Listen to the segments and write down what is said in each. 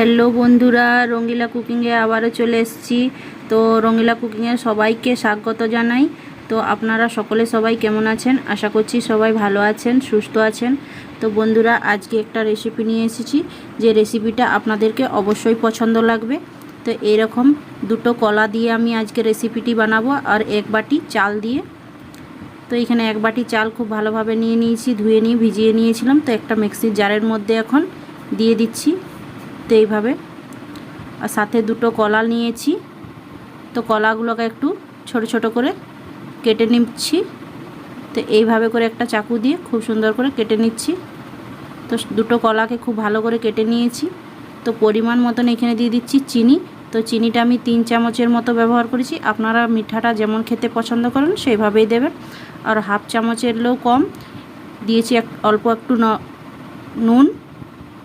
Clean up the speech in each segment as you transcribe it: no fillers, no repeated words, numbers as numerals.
Hello বন্ধুরা, রঙিলা কুকিংয়ে আবারও চলে এসেছি। তো রঙিলা কুকিংয়ে সবাইকে স্বাগত জানাই। তো আপনারা সবাই কেমন আছেন? আশা করছি সবাই ভালো আছেন, সুস্থ আছেন। তো বন্ধুরা, আজকে একটা রেসিপি নিয়ে এসেছি, যে রেসিপিটা আপনাদেরকে অবশ্যই পছন্দ লাগবে। তো এরকম দুটো কলা দিয়ে আমি আজকে রেসিপিটি বানাবো, আর এক বাটি চাল দিয়ে। তো এখানে এক বাটি চাল খুব ভালোভাবে নিয়ে নিয়েছি, ধুয়ে নিয়ে ভিজিয়ে নিয়েছিলাম। তো একটা মিক্সির জারের মধ্যে এখন দিয়ে দিচ্ছি। তো এইভাবে, আর সাথে দুটো কলা নিয়েছি। তো কলাগুলোকে একটু ছোট ছোট করে কেটে নিচ্ছি। তো এইভাবে করে একটা চাকু দিয়ে খুব সুন্দর করে কেটে নিচ্ছি। তো দুটো কলাকে খুব ভালো করে কেটে নিয়েছি। তো পরিমাণ মতন এখানে দিয়ে দিচ্ছি চিনি। তো চিনিটা আমি 3 চামচের মতো ব্যবহার করেছি। আপনারা মিঠাটা যেমন খেতে পছন্দ করেন সেইভাবেই দেবেন। আর হাফ চামচেরও কম দিয়েছি অল্প একটু নুন।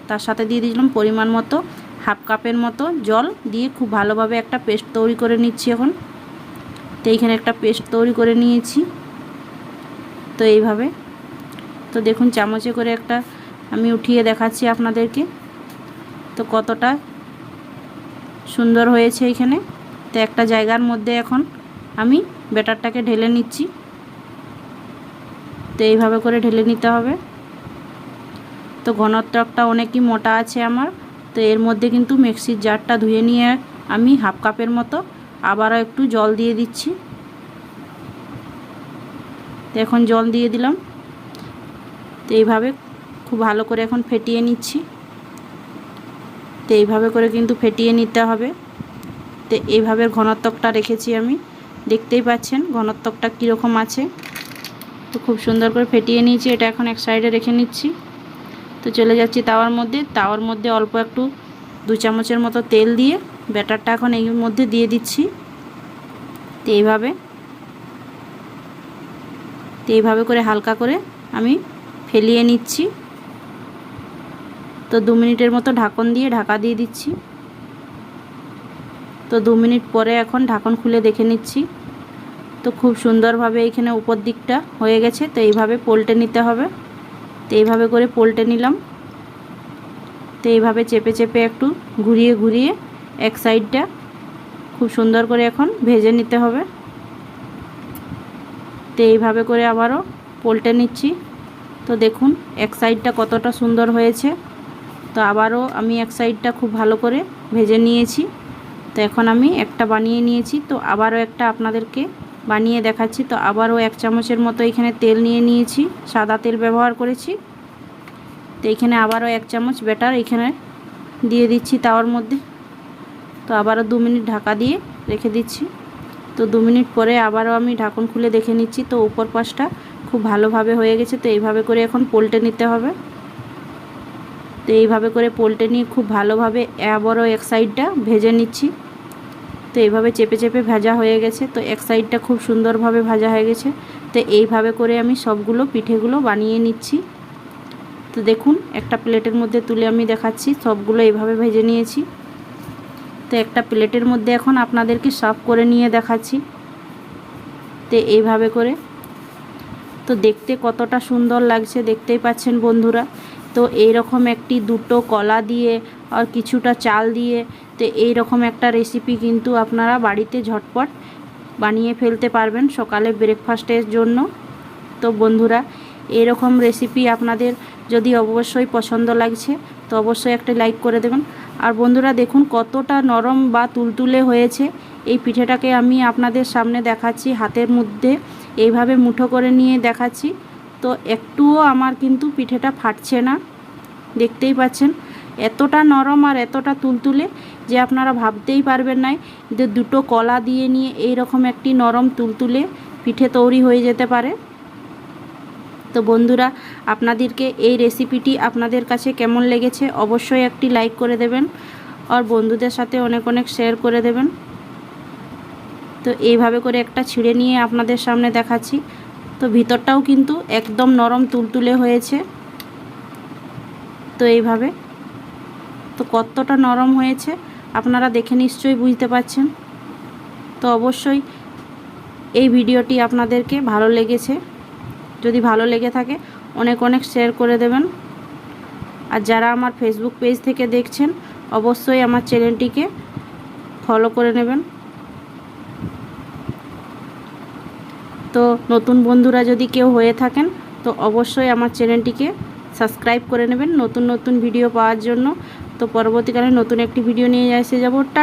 তার সাথে দিয়ে দিলাম পরিমাণ মতো হাফ কাপের মতো জল দিয়ে খুব ভালোভাবে একটা পেস্ট তৈরি করে নিচ্ছি এখন। তো এইখানে একটা পেস্ট তৈরি করে নিয়েছি। তো এইভাবে, তো দেখুন চামচে করে একটা আমি উঠিয়ে দেখাচ্ছি আপনাদেরকে। তো কতটা সুন্দর হয়েছে এখানে। তো একটা জায়গার মধ্যে এখন আমি ব্যাটারটাকে ঢেলে নিচ্ছি। তো এইভাবে করে ঢেলে নিতে হবে। তো ঘনত্বটা অনেকই মোটা আছে আমার। তো এর মধ্যে কিন্তু মিক্সির জারটা ধুয়ে নিয়ে আমি হাফ কাপের মতো আবারও একটু জল দিয়ে দিচ্ছি। তো এখন জল দিয়ে দিলাম। তো এইভাবে খুব ভালো করে এখন ফেটিয়ে নিচ্ছি। তো এইভাবে করে কিন্তু ফেটিয়ে নিতে হবে। তো এইভাবে ঘনত্বটা রেখেছি আমি, দেখতেই পাচ্ছেন ঘনত্বটা কীরকম আছে। তো খুব সুন্দর করে ফেটিয়ে নিয়েছি। এটা এখন এক সাইডে রেখে নিচ্ছি। তো চলে যাচ্ছি তাওয়ার মধ্যে অল্প একটু 2 চামচের মতো তেল দিয়ে ব্যাটারটা এখন এর মধ্যে দিয়ে দিচ্ছি। তো এইভাবে করে হালকা করে আমি ফেলিয়ে নিচ্ছি। তো 2 মিনিটের মতো ঢাকন দিয়ে ঢাকা দিয়ে দিচ্ছি। তো 2 মিনিট পরে এখন ঢাকন খুলে দেখে নিচ্ছি। তো খুব সুন্দরভাবে এখানে উপর দিকটা হয়ে গেছে। তো এইভাবে পলটে নিতে হবে। তো এইভাবে করে পলটে নিলাম। তো এইভাবে চেপে চেপে একটু ঘুরিয়ে ঘুরিয়ে এক সাইডটা খুব সুন্দর করে এখন ভেজে নিতে হবে। তো এইভাবে করে আবারও পলটে নিচ্ছি। তো দেখুন এক সাইডটা কতটা সুন্দর হয়েছে। তো আবারও আমি এক সাইডটা খুব ভালো করে ভেজে নিয়েছি। তো এখন আমি একটা বানিয়ে নিয়েছি। তো আবারও একটা আপনাদেরকে বানিয়ে দেখাচ্ছি। তো আবারও 1 চামচের মতো এখানে তেল নিয়ে নিয়েছি, সাদা তেল ব্যবহার করেছি। তো এখানে আবারও 1 চামচ ব্যাটার এখানে দিয়ে দিচ্ছি তাওয়ার মধ্যে। তো আবারও 2 মিনিট ঢাকা দিয়ে রেখে দিচ্ছি। তো 2 মিনিট পরে আবারও আমি ঢাকন খুলে দেখে নিচ্ছি। তো উপর পাশটা খুব ভালোভাবে হয়ে গেছে। তো এইভাবে করে এখন পলটে নিতে হবে। তো এইভাবে করে পলটে নিয়ে খুব ভালোভাবে আবারও এক সাইডটা ভেজে নিচ্ছি। তো এইভাবে চেপে চেপে ভাজা হয়ে গেছে। তো এক সাইডটা খুব সুন্দরভাবে ভাজা হয়ে গেছে। তো এইভাবে করে আমি সবগুলো পিঠেগুলো বানিয়ে নিচ্ছি। তো দেখুন একটা প্লেটের মধ্যে তুলে আমি দেখাচ্ছি, সবগুলো এইভাবে ভেজে নিয়েছি। তো একটা প্লেটের মধ্যে এখন আপনাদেরকে সার্ভ করে নিয়ে দেখাচ্ছি। তো এইভাবে করে, তো দেখতে কতটা সুন্দর লাগছে দেখতেই পাচ্ছেন বন্ধুরা। তো এইরকম একটি দুটো কলা দিয়ে আর কিছুটা চাল দিয়ে তো এইরকম একটা রেসিপি কিন্তু আপনারা বাড়িতে ঝটপট বানিয়ে ফেলতে পারবেন সকালে ব্রেকফাস্টের জন্য। তো বন্ধুরা, এরকম রেসিপি আপনাদের যদি অবশ্যই পছন্দ লাগছে তো অবশ্যই একটা লাইক করে দেবেন। আর বন্ধুরা দেখুন কতটা নরম বা তুলতুলে হয়েছে। এই পিঠেটাকে আমি আপনাদের সামনে দেখাচ্ছি, হাতের মধ্যে এইভাবে মুঠো করে নিয়ে দেখাচ্ছি। তো একটুও আমার কিন্তু পিঠেটা ফাটছে না, দেখতেই পাচ্ছেন এতটা নরম আর এতটা তুলতুলে যে আপনারা ভাবতেই পারবেন না যে দুটো কলা দিয়ে নিয়ে এই রকম একটি নরম তুলতুলে পিঠে তৈরি হয়ে যেতে পারে। তো বন্ধুরা, আপনাদেরকে এই রেসিপিটি আপনাদের কাছে কেমন লেগেছে অবশ্যই একটি লাইক করে দেবেন, আর বন্ধুদের সাথে অনেক অনেক শেয়ার করে দেবেন। তো এইভাবে করে একটা ছিঁড়ে নিয়ে আপনাদের সামনে দেখাচ্ছি। তো ভিতরটাও কিন্তু একদম নরম তুলতুলে হয়েছে। তো এইভাবে, তো কতটা নরম হয়েছে আপনারা দেখে নিশ্চয়ই বুঝতে পারছেন। তো অবশ্যই এই ভিডিওটি আপনাদেরকে ভালো লেগেছে, যদি ভালো লেগে থাকে অনেক অনেক শেয়ার করে দেবেন। আর যারা আমার ফেসবুক পেজ থেকে দেখছেন অবশ্যই আমার চ্যানেলটিকে ফলো করে নেবেন। তো নতুন বন্ধুরা যদি কেউ হয়ে থাকেন তো অবশ্যই আমার চ্যানেলটিকে সাবস্ক্রাইব করে নেবেন নতুন নতুন ভিডিও পাওয়ার জন্য। তো পরবর্তীকালে নতুন একটি ভিডিও নিয়ে এসে যাব। টাটা।